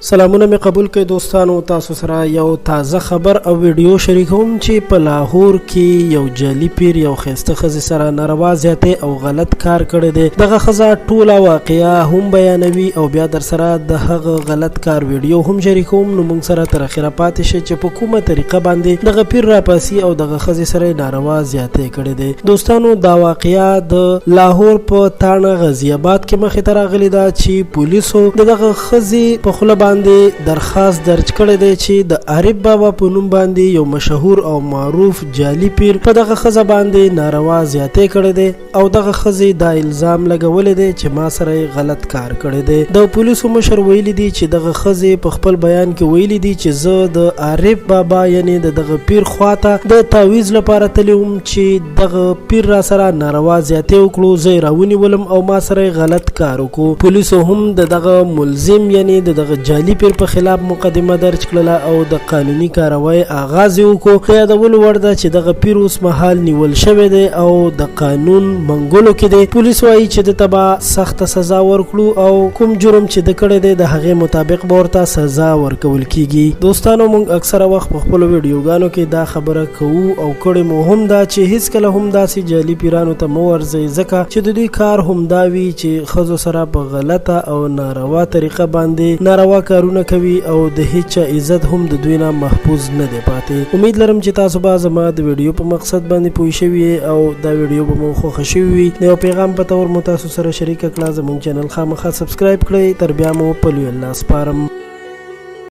سلامونه می قبول کړئ دوستانو، تاسو سره یو تازه خبر او ویډیو شریکوم چې په لاهور کې یو جعلی پیر یو خسته خزي سره ناروا زیاته او غلط کار کړی دی. دغه خزه ټوله واقعیا هم بیانوي او بیا در سره د هغه غلط کار ویډیو هم شریکوم. نو موږ سره تر اخره پاتې شئ چې په کومه طریقه باندې دغه پیر را پاسي او دغه خزي سره ناروا زیاته کړی دی. دوستانو دا واقعیا د لاهور په تانه غازی آباد کې مخې ته راغلی دا چې پولیسو دغه خزي په خله باندې درخواست درج کړی دی چې د عارف بابا په نوم باندې یو مشهور او معروف جعلی پیر په دغه خزه باندې ناروا زیاته کړی دی او دغه خزي دا الزام لګولې دی چې ما سره غلط کار کړی دی. د پولیسو مشر ویلي دی چې دغه خزي په خپل بیان کې ویلي دی چې زه د عارف بابا یعنی دغه پیر خواته د تعویذ لپاره تلم چې دغه پیر را سره ناروا زیاته وکړو، زه راونیولم او ما سره غلط کار وکړو. پولیسو هم دغه ملزم یعنی دغه جعلی پیر په خلاف مقدمه درج کړله او د قانوني کاروایی آغاز وکړو. د یادولو وړ ده چې دغه پیر اوس مهال نیول شوی دی او د قانون منګولو کې دی. پولیس وایي چې د تبا سخت سزا ورکړو او کوم جرم چې د کړی دی د هغې مطابق به ورته سزا ورکول کیږي. دوستانو موږ اکثره وخت په خپلو ویډیوګانو کې دا خبره کوو او کړې مو هم دا چې هیڅکله هم داسې جعلي پیرانو ته مه ورځئ، ځکه چې د دوی کار همدا وي چې ښځو سره په غلطه او ناروا طریقه باندې ناروا کارونه کوي او د هیڅ عزت هم د دوی نه محفوظ نه دی پاتې. امید لرم چې تاسو به زما د ویډیو په مقصد باندې پوه شوي او دا ویډیو به مو خوښه شوي وي. د یو پیغام په تور مو تاسو سره شریک کړه. زموږ چینل خامخا سبسکرایب کړئ. تر بیا مو په لوی الله سپارم.